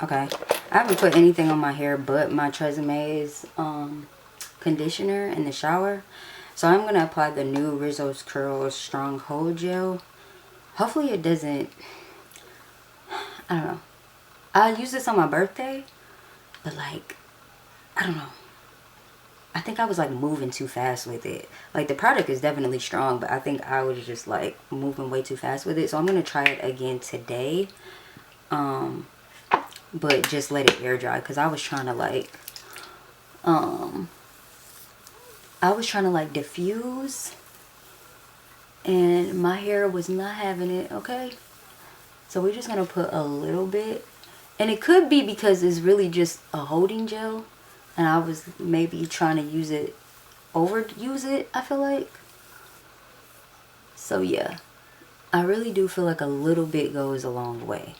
Okay, I haven't put anything on my hair but my Tresemme's conditioner in the shower. So I'm gonna apply the new Riszos Curls Strong Hold Gel. Hopefully it doesn't, I don't know. I used this on my birthday, but like, I don't know. I think I was like moving too fast with it. Like the product is definitely strong, but I think I was just like moving way too fast with it. So I'm gonna try it again today. But just let it air dry, because I was trying to like diffuse, and my hair was not having it. Okay, so we're just gonna put a little bit, and it could be because it's really just a holding gel, and I was maybe trying to overuse it, I feel like. So yeah, I really do feel like a little bit goes a long way.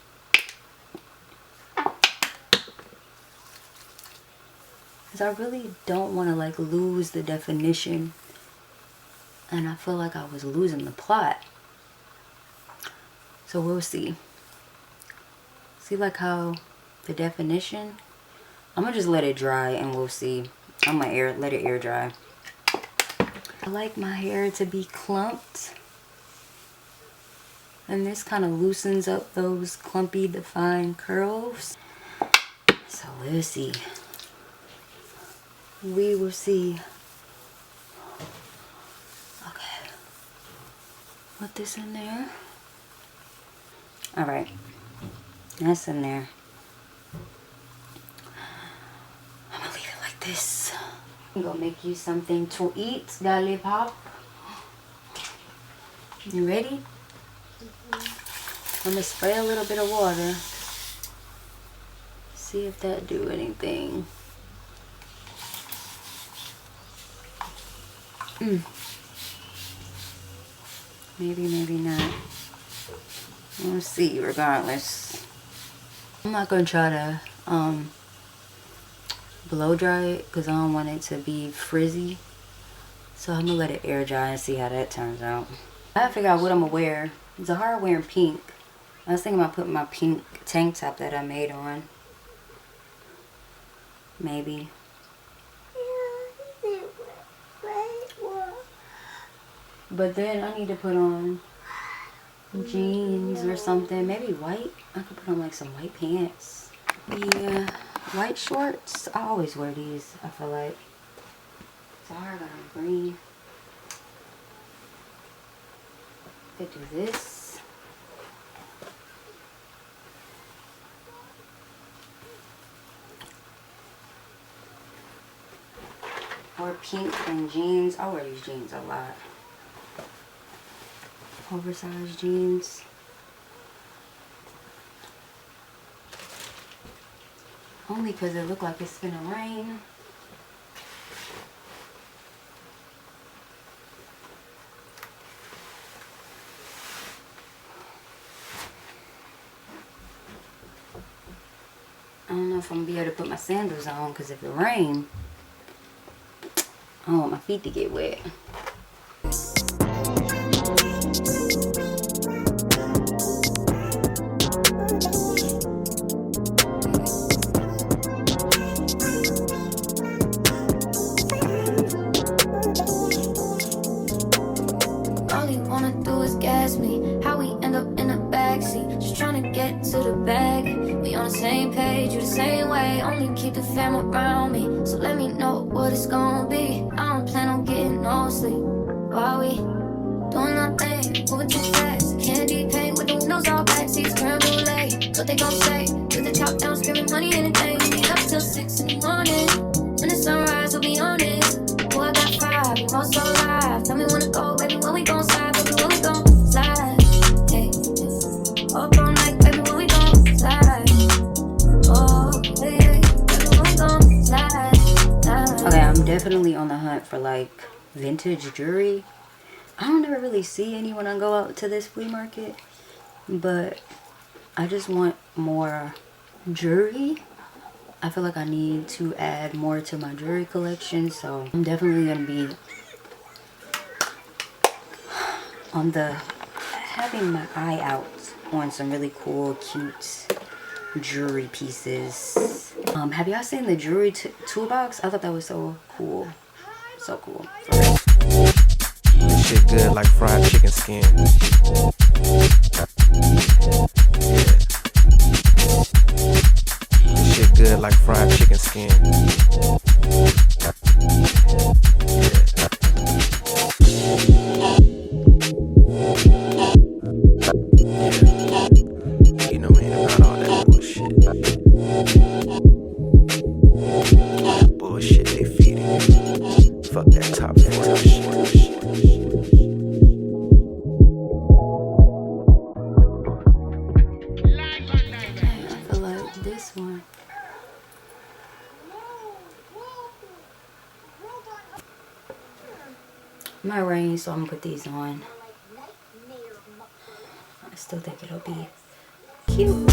I really don't want to like lose the definition, and I feel like I was losing the plot. So we'll see. See like how the definition, I'm gonna just let it dry and we'll see. I'm gonna let it air dry. I like my hair to be clumped, and this kind of loosens up those clumpy defined curls. So we'll see. We will see. Okay, put this in there. All right, that's in there. I'm gonna leave it like this. I'm gonna make you something to eat, lollipop. You ready? I'm gonna spray a little bit of water. See if that do anything. Maybe, maybe not. We'll see regardless. I'm not gonna try to blow dry it because I don't want it to be frizzy. So I'm gonna let it air dry and see how that turns out. I have to figure out what I'm gonna wear. It's hard wearing pink. I was thinking about putting my pink tank top that I made on. Maybe. But then I need to put on jeans or something. Maybe white. I could put on like some white pants. Yeah, white shorts. I always wear these, I feel like. So I got on green. Could do this. Or pink and jeans. I wear these jeans a lot. Oversized jeans. Only because it looked like it's gonna rain. I don't know if I'm gonna be able to put my sandals on, because if it rains, I don't want my feet to get wet. To the bag, we on the same page, you the same way. Only keep the fam around me, so let me know what it's gonna be. I don't plan on getting no sleep while we doing our thing, moving too fast. Candy paint with the windows all backseats, creme brulee. What they gon' say? With the top down, screaming money, anything. We up till 6 in the morning. When the sunrise, we'll be on it. Boy, I got 5, you most so alive. Tell me when to go, baby, when we gon' slide, baby, when we gon' slide. Hey, up all night, baby, when we gon' slide. Oh, hey, baby, when we gon' slide. Okay, I'm definitely on the hunt for like vintage jewelry. I don't ever really see any when I go out to this flea market, but I just want more jewelry. I feel like I need to add more to my jewelry collection, so I'm definitely gonna be on the having my eye out on some really cool, cute jewelry pieces. Have y'all seen the jewelry toolbox? I thought that was so cool. So cool. Shit good like fried chicken skin. Yeah. Shit good like fried chicken skin. You know, ain't about all that bullshit. That bullshit they feeding you. Fuck that top 4 shit. I feel like this one. It might rain, so I'm gonna put these on. I still think it'll be cute.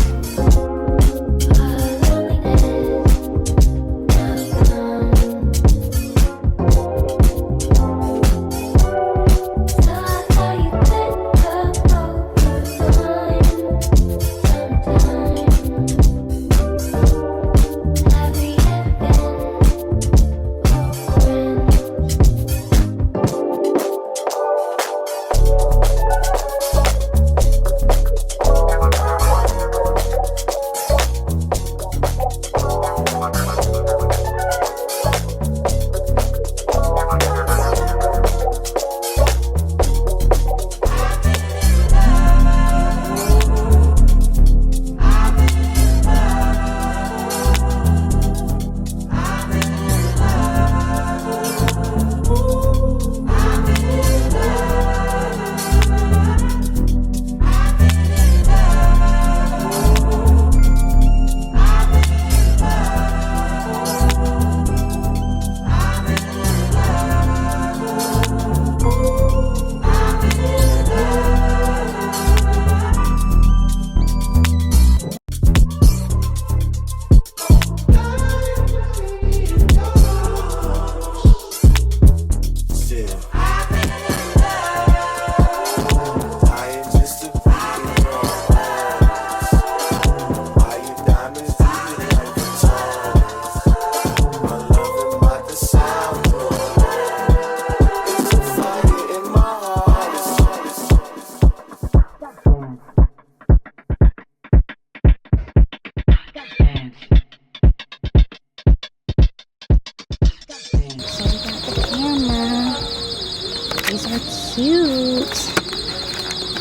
These are cute.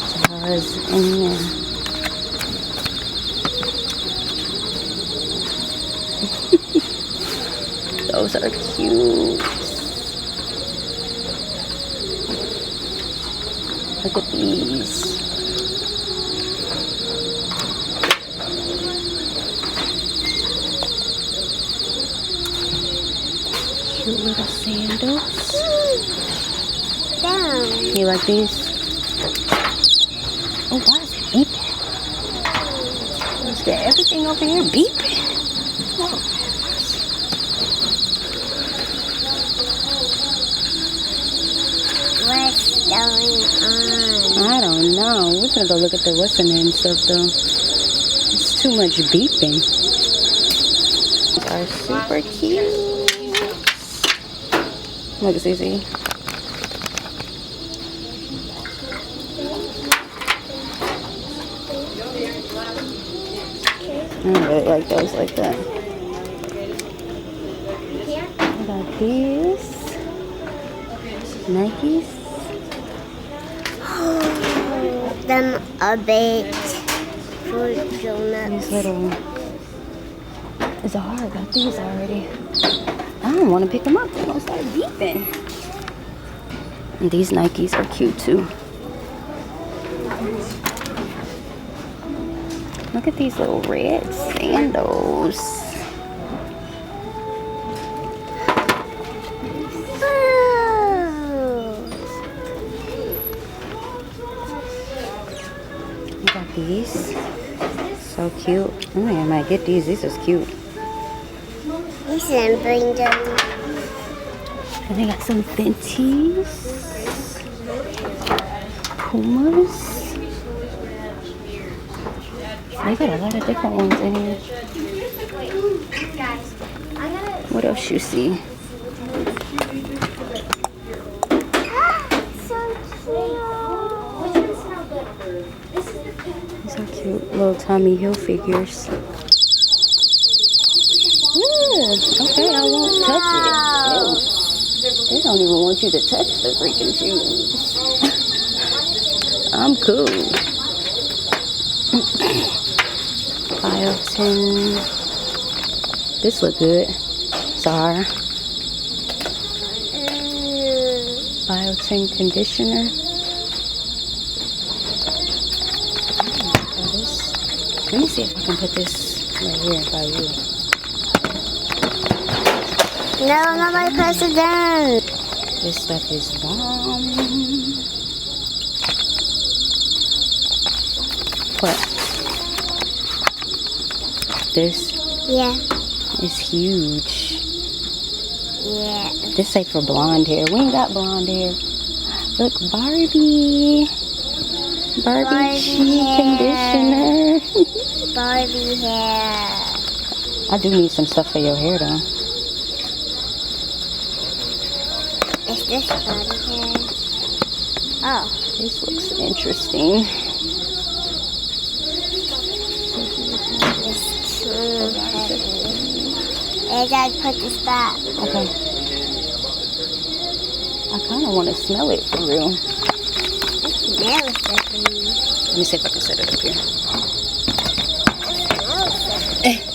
Stars in here. Those are cute. Look at these. Cute little sandals. You like these? Oh, why is it beeping? Is there everything over here beeping? Oh. What's going on? I don't know. We're gonna go look at the what's the name stuff though. It's too much beeping. These are super cute. Look, it's easy. I don't really like those like that. I got these Nikes. Them a bit for donuts. These little. It's hard. I got these already. I don't want to pick them up. They're gonna start beeping. And these Nikes are cute too. Look at these little red sandals. You got these. So cute. I think I might get these. These is cute. You shouldn't bring them. And they got some Fenties. Pumas. They got a lot of different ones in here. What else you see? These are cute little Tommy Hilfigers. Ooh, okay, I won't touch it. Ew. They don't even want you to touch the freaking shoes. I'm cool. Biotin. This look good. Sorry. Biotin conditioner. Let me see if I can put this right here by you. No, nobody press it down. This stuff is bomb. What? This Yeah. is huge. Yeah. This ain't for blonde hair. We ain't got blonde hair. Look, Barbie. Barbie sheet conditioner. Barbie hair. I do need some stuff for your hair though. Is this Barbie hair? Oh. This looks interesting. It's too heavy. I gotta put this back. Okay. I kind of want to smell it for real. It smells different. Let me see if I can set it up here. It smells different.